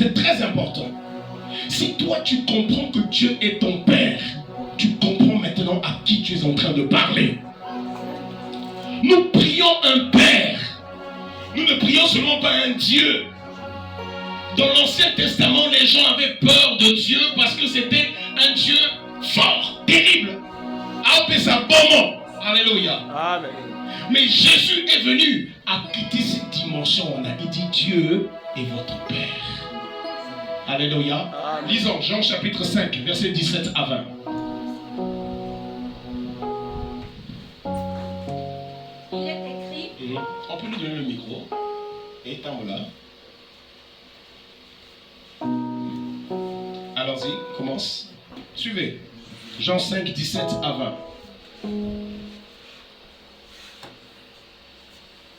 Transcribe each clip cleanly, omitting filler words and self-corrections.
C'est très important. Si toi tu comprends que Dieu est ton Père, tu comprends maintenant à qui tu es en train de parler. Nous prions un Père. Nous ne prions seulement pas un Dieu. Dans l'Ancien Testament, les gens avaient peur de Dieu parce que c'était un Dieu fort, terrible. Alléluia. Amen. Mais Jésus est venu à quitter cette dimension-là. Il dit Dieu est votre Père. Alléluia. Amen. Lisons Jean chapitre 5, versets 17 à 20. Il est écrit. On peut lui donner le micro. Étends-le là. Allons-y, commence. Suivez. Jean 5, 17 à 20.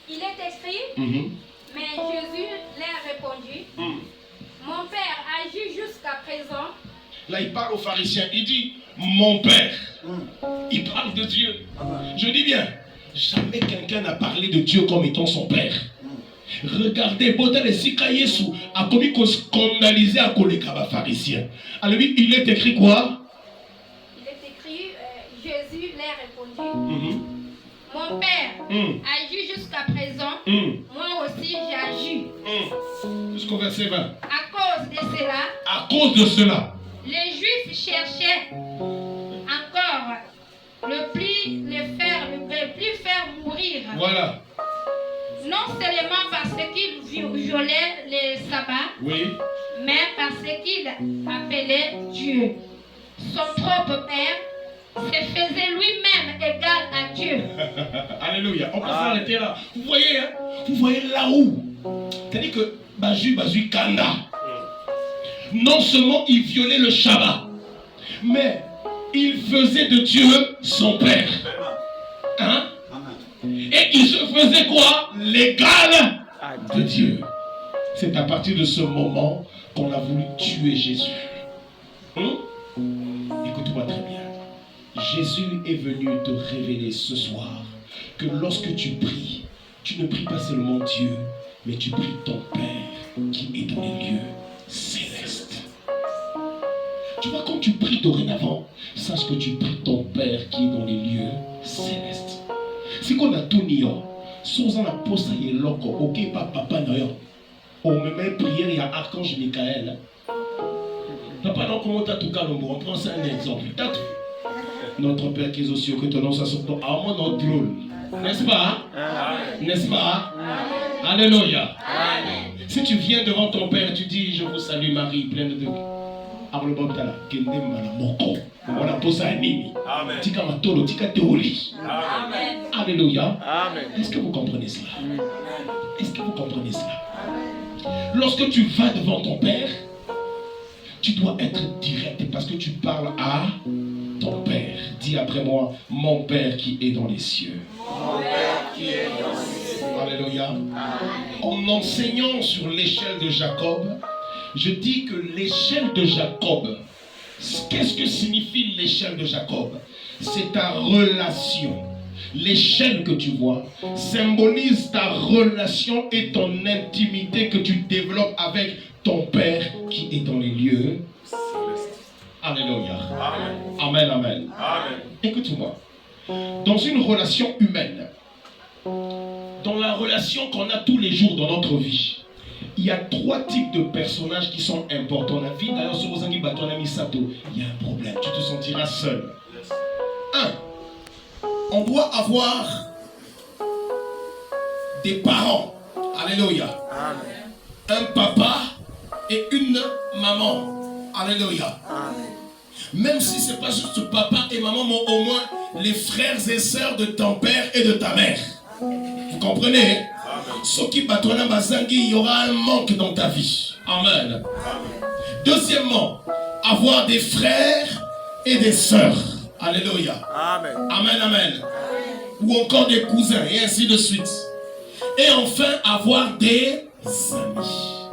Il est écrit. Mais Jésus leur répondu. Mon Père agit jusqu'à présent. Là, il parle aux pharisiens. Il dit, mon Père. Il parle de Dieu. Je dis bien, jamais quelqu'un n'a parlé de Dieu comme étant son Père. Regardez, Yesu a commis scandaliser à collègue pharisien. Alors lui, il est écrit quoi? Il est écrit, Jésus leur répondit. Mon Père agit jusqu'à présent. Moi aussi j'ai agi. Jusqu'au verset 20. À cause de cela, les Juifs cherchaient encore le plus faire mourir. Voilà. Non seulement parce qu'il violait les sabbats, Oui. mais parce qu'il appelait Dieu son propre Père, se faisait lui-même égal à Dieu. Alléluia. On peut s'arrêter là. Vous voyez là où? C'est-à-dire que Bazu Kanda, non seulement il violait le Shabbat, mais il faisait de Dieu son Père. Hein? Et il se faisait quoi? L'égal de Dieu. C'est à partir de ce moment qu'on a voulu tuer Jésus. Écoute-moi très bien. Jésus est venu te révéler ce soir que lorsque tu pries, tu ne pries pas seulement Dieu, mais tu pries ton Père qui est dans les lieux célestes. Tu vois, quand tu pries dorénavant, sache que tu pries ton Père qui est dans les lieux célestes. Si qu'on a tout nié, si on a posé les locaux, ok, pas papa n'ayant, on me met prière, il y a Archange Michael. Papa, non, comment t'as tout calme, on prend ça un exemple. Notre Père qui est aux cieux, que ton nom soit sur ton âme, notre drôle. N'est-ce pas? N'est-ce pas? Alléluia. Si tu viens devant ton Père, tu dis, je vous salue Marie, pleine de... Amen. Alléluia. Est-ce que vous comprenez cela? Est-ce que vous comprenez cela? Lorsque tu vas devant ton Père, tu dois être direct parce que tu parles à ton Père. Dis après moi, mon Père qui est dans les cieux. Mon Père qui est dans les cieux. Alléluia. En enseignant sur l'échelle de Jacob, je dis que l'échelle de Jacob, qu'est-ce que signifie l'échelle de Jacob? C'est ta relation. L'échelle que tu vois symbolise ta relation et ton intimité que tu développes avec ton Père qui est dans les lieux célestes. Alléluia. Amen, amen. Écoute-moi. Dans une relation humaine, dans la relation qu'on a tous les jours dans notre vie, il y a 3 types de personnages qui sont importants. La vie, d'ailleurs, sur Ozangi Batona Misato, il y a un problème. Tu te sentiras seul. 1. On doit avoir des parents. Alléluia. Un papa et une maman. Alléluia. Même si ce n'est pas juste papa et maman, mais au moins les frères et sœurs de ton père et de ta mère. Vous comprenez? Soki Batona Bazangi, il y aura un manque dans ta vie. Amen. Deuxièmement, avoir des frères et des sœurs. Alléluia. Amen. Ou encore des cousins et ainsi de suite. Et enfin, avoir des amis.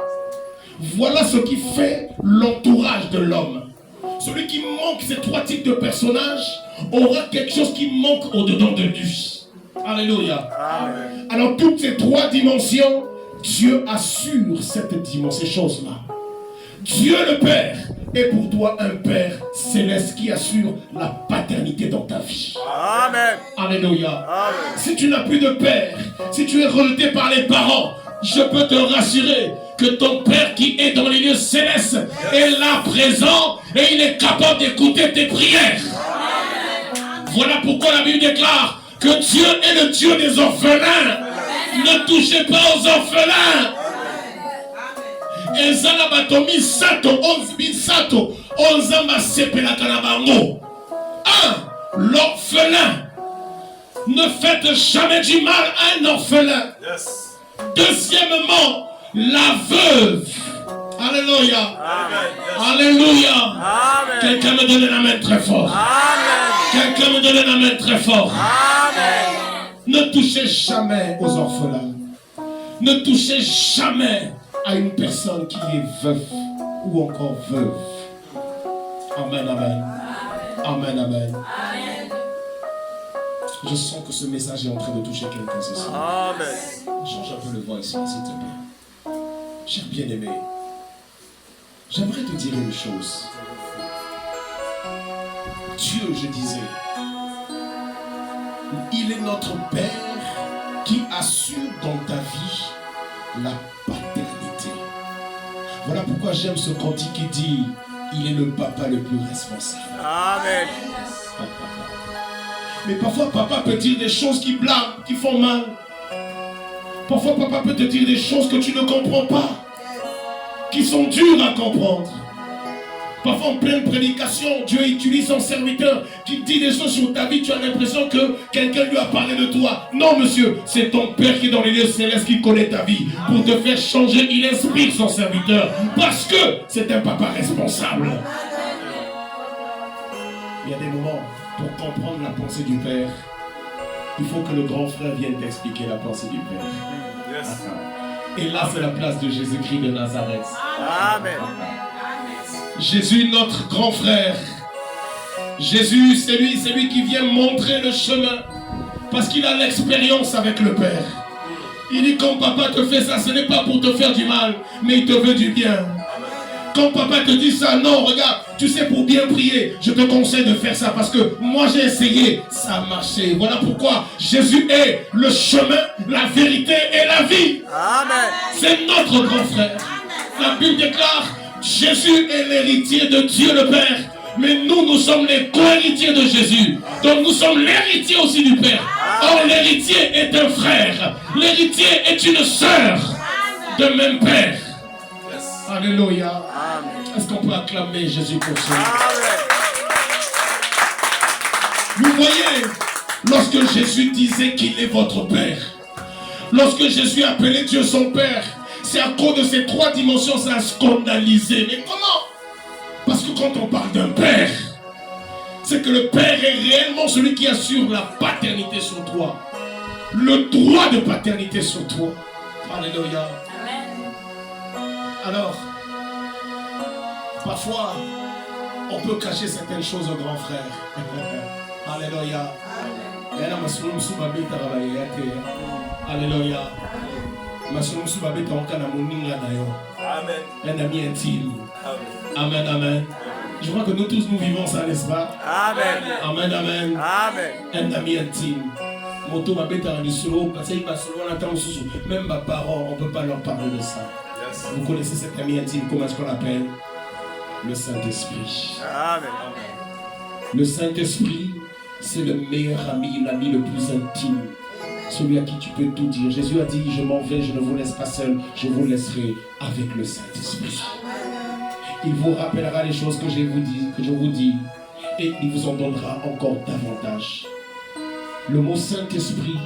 Voilà ce qui fait l'entourage de l'homme. Celui qui manque ces 3 types de personnages aura quelque chose qui manque au-dedans de lui. Alléluia. Alors toutes ces 3 dimensions, Dieu assure cette dimension, ces choses-là. Dieu le Père est pour toi un Père céleste qui assure la paternité dans ta vie. Amen. Alléluia. Amen. Si tu n'as plus de père, si tu es rejeté par les parents, je peux te rassurer que ton Père qui est dans les lieux célestes est là présent et il est capable d'écouter tes prières. Voilà pourquoi la Bible déclare que Dieu est le Dieu des orphelins. Ne touchez pas aux orphelins. Ezala batomi sato, onzi sato, onzamba sepela kanabango. L'orphelin. Ne faites jamais du mal à un orphelin. Yes. Deuxièmement, la veuve. Alléluia. Amen. Alléluia. Amen. Quelqu'un me donne la main très fort. Amen. Quelqu'un me donne la main très fort. Amen. Ne touchez jamais aux orphelins. Ne touchez jamais à une personne qui est veuve ou encore veuve. Amen, amen. Amen, amen. Je sens que ce message est en train de toucher quelqu'un ce soir. Amen. Change un peu le voix ici, s'il te plaît. Cher bien-aimé, j'aimerais te dire une chose. Dieu, je disais, il est notre Père qui assure dans ta vie la paternité. Voilà pourquoi j'aime ce cantique qui dit, il est le papa le plus responsable. Amen. Mais parfois, papa peut dire des choses qui blâment, qui font mal. Parfois, papa peut te dire des choses que tu ne comprends pas, qui sont dures à comprendre. Parfois, en pleine prédication, Dieu utilise son serviteur qui dit des choses sur ta vie. Tu as l'impression que quelqu'un lui a parlé de toi. Non, monsieur, c'est ton Père qui est dans les lieux célestes qui connaît ta vie. Pour te faire changer, il inspire son serviteur. Parce que c'est un papa responsable. Il y a des moments, pour comprendre la pensée du Père, il faut que le grand frère vienne t'expliquer la pensée du Père. Yes. Et là, c'est la place de Jésus-Christ de Nazareth. Amen. Jésus, notre grand frère. Jésus, c'est lui qui vient montrer le chemin. Parce qu'il a l'expérience avec le Père. Il dit, quand papa te fait ça, ce n'est pas pour te faire du mal, mais il te veut du bien. Quand papa te dit ça, non, regarde, tu sais, pour bien prier, je te conseille de faire ça parce que moi j'ai essayé, ça a marché. Voilà pourquoi Jésus est le chemin, la vérité et la vie. Amen. C'est notre grand frère. La Bible déclare, Jésus est l'héritier de Dieu le Père. Mais nous sommes les co-héritiers de Jésus. Donc nous sommes l'héritier aussi du Père. Or l'héritier est un frère. L'héritier est une sœur de même Père. Alléluia. Amen. Est-ce qu'on peut acclamer Jésus pour ça? Amen. Vous voyez, lorsque Jésus disait qu'il est votre Père, lorsque Jésus appelait Dieu son Père, c'est à cause de ces trois dimensions, ça a scandalisé. Mais comment? Parce que quand on parle d'un Père, c'est que le Père est réellement celui qui assure la paternité sur toi. Le droit de paternité sur toi. Alléluia. Alors, parfois, on peut cacher certaines choses au grand frère. Alléluia. Alléluia. Amen. Un ami intime. Amen, amen. Je crois que nous tous nous vivons ça, n'est-ce pas? Amen. Amen, amen. Amen. Un ami intime. Même mes parents, on ne peut pas leur parler de ça. Yes. Vous connaissez cet ami intime, comment est-ce qu'on l'appelle? Le Saint-Esprit. Amen. Le Saint-Esprit, c'est le meilleur ami, l'ami le plus intime. Celui à qui tu peux tout dire. Jésus a dit, je m'en vais, je ne vous laisse pas seul, je vous laisserai avec le Saint-Esprit. Il vous rappellera les choses que je vous dis, et il vous en donnera encore davantage. Le mot Saint-Esprit,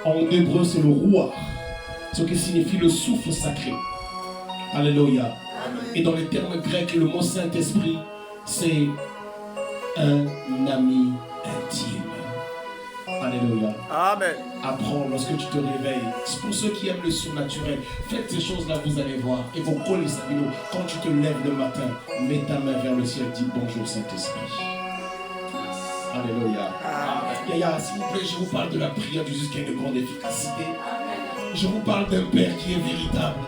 en hébreu, c'est le roi, ce qui signifie le souffle sacré. Alléluia. Et dans les termes grecs, le mot Saint-Esprit, c'est un ami intime. Alléluia. Amen. Apprends lorsque tu te réveilles. C'est pour ceux qui aiment le surnaturel. Faites ces choses-là, vous allez voir. Et vos colis, quand tu te lèves le matin, mets ta main vers le ciel, dis bonjour Saint-Esprit. Alléluia. Yaya, s'il vous plaît, je vous parle de la prière du juste qui a une grande efficacité. Je vous parle d'un Père qui est véritable.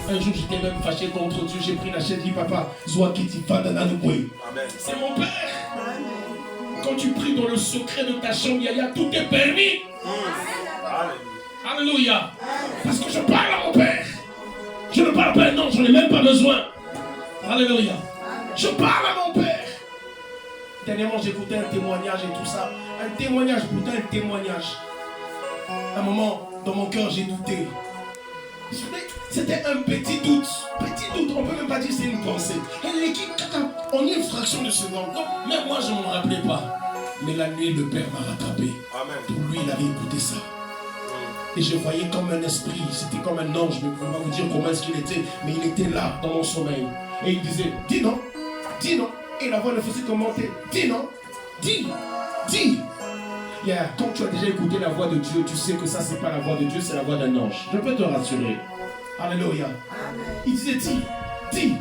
Un jour, j'étais même fâché contre Dieu. J'ai pris la chaise et dit, papa, Zouakiti Fadananoui. C'est mon père. Quand tu pries dans le secret de ta chambre, Yaya, tout est permis. Alléluia. Parce que je parle à mon père. Je ne parle pas à un ange, je n'en ai même pas besoin. Alléluia. Je parle à mon père. Dernièrement, j'écoutais un témoignage et tout ça. Un témoignage, pourtant un témoignage. À un moment, dans mon cœur, j'ai douté. C'était un petit doute. Petit doute, on ne peut même pas dire que c'est une pensée. On est une fraction de seconde. Non, même moi, je ne m'en rappelais pas. Mais la nuit, le Père m'a rattrapé. Amen. Pour lui, il avait écouté ça. Et je voyais comme un esprit. C'était comme un ange. Je ne peux pas vous dire comment est-ce qu'il était. Mais il était là, dans mon sommeil. Et il disait, dis non. Dis non. Et la voix le faisait commenter. Dis non. Dis. Dis. Yeah. Quand tu as déjà écouté la voix de Dieu, tu sais que ça, c'est pas la voix de Dieu, c'est la voix d'un ange. Je peux te rassurer. Alléluia. Il disait, dis. Dis.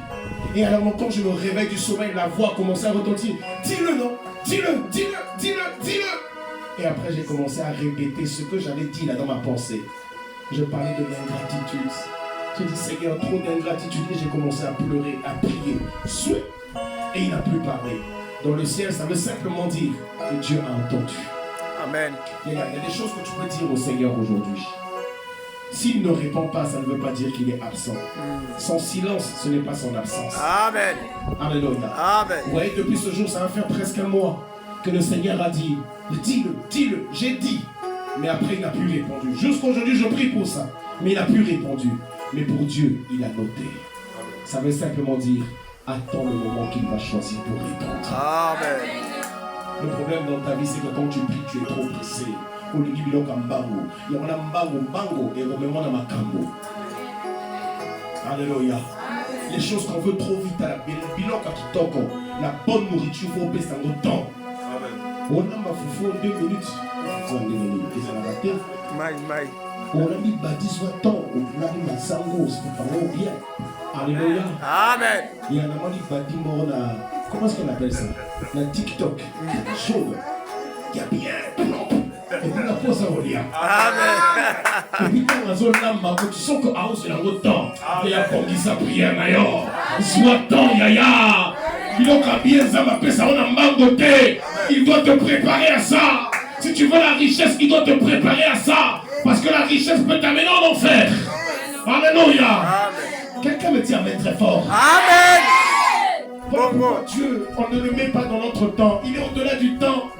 Et alors, quand je me réveille du sommeil, la voix commençait à retentir. Dis-le, non. Dis-le, dis-le, dis-le, dis-le. Et après, j'ai commencé à répéter ce que j'avais dit là dans ma pensée. Je parlais de l'ingratitude. J'ai dit, Seigneur, trop d'ingratitude. Et j'ai commencé à pleurer, à prier. Et il n'a plus parlé. Dans le ciel, ça veut simplement dire que Dieu a entendu. Amen. Il y a des choses que tu peux dire au Seigneur aujourd'hui. S'il ne répond pas, ça ne veut pas dire qu'il est absent. Son silence, ce n'est pas son absence. Amen. Alléluia. Amen. Vous voyez, depuis ce jour, ça va faire presque un mois que le Seigneur a dit, dis-le, dis-le, j'ai dit. Mais après, il n'a plus répondu. Jusqu'aujourd'hui, je prie pour ça. Mais il n'a plus répondu. Mais pour Dieu, il a noté. Ça veut simplement dire, attends le moment qu'il va choisir pour répondre. Amen. Le problème dans ta vie, c'est que quand tu pries, tu es trop pressé. Alléluia. Les choses qu'on veut trop vite à la la bonne nourriture, il faut baisser dans le temps. On a ma foufou 2 minutes. On a mis 18 temps. On a mis ma sango. C'est pour parler bien. Alléluia. Amen. Il y a un amant qui dit comment est-ce qu'on appelle ça? La TikTok. Chauve. Il y a bien plan. Et puis la pose à Olia. Amen. Et puis quand on a zone là, tu sens que ah, c'est dans le temps. Il y a comme qui s'apprie d'ailleurs. Soit temps, yaya. Il a bien ça, ma ça, on a mangoté. Il doit te préparer à ça. Si tu veux la richesse, il doit te préparer à ça. Parce que la richesse peut t'amener en enfer. Alléluia. Quelqu'un me dit amen très fort. Amen. Pourquoi Dieu, on ne le met pas dans notre temps. Il est au-delà du temps.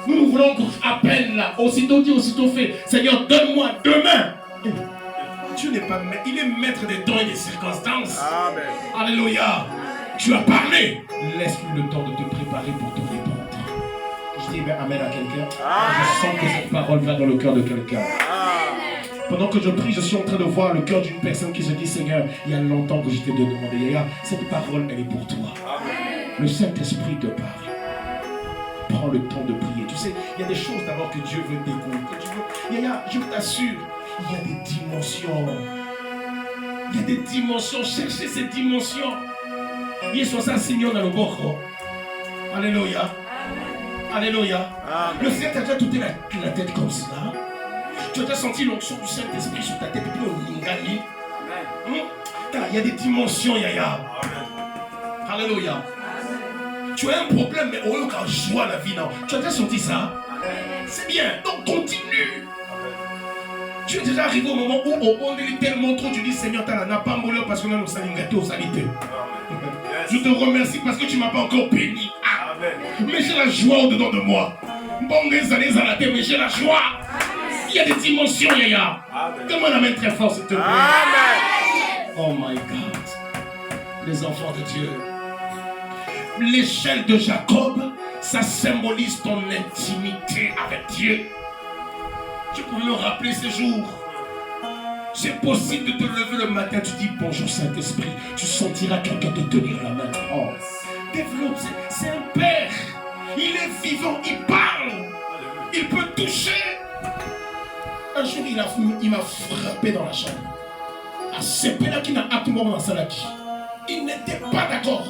Nous voulons à peine là. Aussitôt dit, aussitôt fait. Seigneur, donne-moi demain. Dieu n'est pas maître. Il est maître des temps et des circonstances. Amen. Alléluia. Tu as parlé. Laisse-lui le temps de te préparer pour te répondre. Je dis amen à quelqu'un. Je sens que cette parole va dans le cœur de quelqu'un. Pendant que je prie, je suis en train de voir le cœur d'une personne qui se dit, Seigneur, il y a longtemps que je t'ai demandé. Cette parole, elle est pour toi. Le Saint-Esprit te parle. Prends le temps de prier. Tu sais, il y a des choses d'abord que Dieu veut découvrir. Je t'assure, il y a des dimensions. Il y a des dimensions. Cherchez ces dimensions. Il y a ça, Seigneur, dans le bord. Alléluia. Alléluia. Le Seigneur t'a déjà touché la tête comme ça. Tu as déjà senti l'onction du Saint-Esprit sur ta tête et puis au Lingani. Il y a des dimensions, Yaya. Alléluia. Tu as un problème, mais au lieu qu'en joie la vie, non. Tu as déjà senti ça? C'est bien, donc continue. Tu es déjà arrivé au moment où on est tellement trop, tu dis Seigneur, tu n'as pas moulé parce que nous nous sommes gâtés aux salités. Je te remercie parce que tu ne m'as pas encore béni. Mais j'ai la joie au-dedans de moi. Bon, des années à la tête, mais j'ai la joie. Il y a des dimensions, Yaya. Donne-moi la main très fort, s'il te plaît. Amen. Oh my God. Les enfants de Dieu. L'échelle de Jacob, ça symbolise ton intimité avec Dieu. Tu peux me rappeler ces jours. C'est possible de te lever le matin, tu dis bonjour Saint-Esprit. Tu sentiras quelqu'un te tenir la main. Oh. Développe, c'est un père. Il est vivant, il parle. Il peut toucher. Un jour, il m'a frappé dans la chambre. À Sepena qui n'a pas dans Salaki. Il n'était pas d'accord.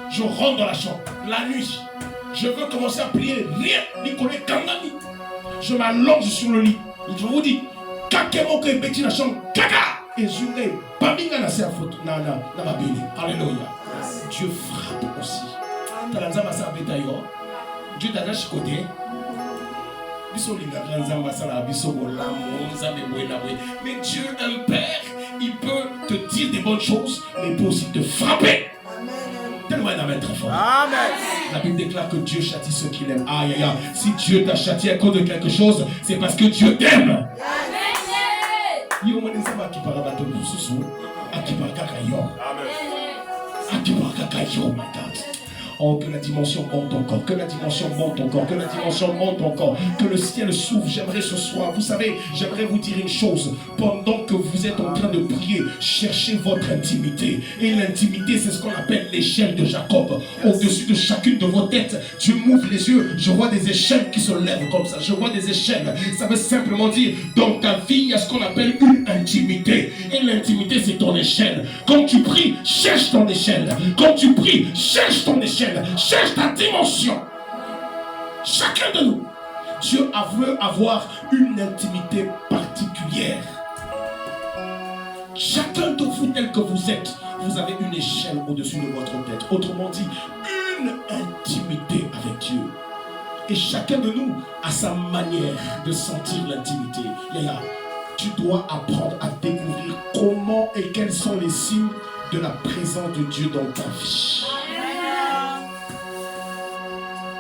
Je rentre dans la chambre, la nuit. Je veux commencer à prier. Rien, Nicolas Kangani. Je m'allonge sur le lit. Je vous dis, Kakemo que Betty la chambre. Kaka! Et je n'ai pas mis dans sa faute. Alléluia. Dieu frappe aussi. Dieu t'a dit côté. Mais Dieu, un père, il peut te dire des bonnes choses, mais il peut aussi te frapper. Tellement un amen très fort. Amen. La Bible déclare que Dieu châtie ceux qu'il aime. Aïe, aïe, aïe. Si Dieu t'a châtié à cause de quelque chose, c'est parce que Dieu t'aime. Oh, que la dimension monte encore, que la dimension monte encore, que la dimension monte encore, que le ciel s'ouvre. J'aimerais ce soir, vous savez, j'aimerais vous dire une chose. Pendant que vous êtes en train de prier, cherchez votre intimité. Et l'intimité, c'est ce qu'on appelle l'échelle de Jacob. Au-dessus de chacune de vos têtes, Dieu m'ouvre les yeux. Je vois des échelles qui se lèvent comme ça. Je vois des échelles. Ça veut simplement dire, dans ta vie, il y a ce qu'on appelle une intimité. Et l'intimité, c'est ton échelle. Quand tu pries, cherche ton échelle. Quand tu pries, cherche ton échelle. Cherche ta dimension. Chacun de nous, Dieu veut avoir une intimité particulière. Chacun de vous, tel que vous êtes, vous avez une échelle au-dessus de votre tête. Autrement dit, une intimité avec Dieu. Et chacun de nous a sa manière de sentir l'intimité. Yaya, tu dois apprendre à découvrir comment et quels sont les signes de la présence de Dieu dans ta vie.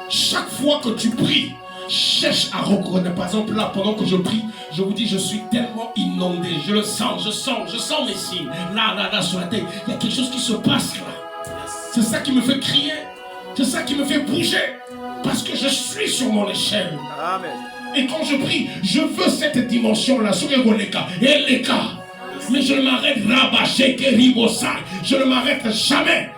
Chaque fois que tu pries, cherche à reconnaître. Par exemple, là, pendant que je prie, je vous dis, je suis tellement inondé. Je le sens, je sens les signes. Là, sur la tête, il y a quelque chose qui se passe là. C'est ça qui me fait crier. C'est ça qui me fait bouger. Parce que je suis sur mon échelle. Amen. Et quand je prie, je veux cette dimension-là. Sur les Goleka et les cas. Mais je ne m'arrête là-bas, je ne m'arrête jamais.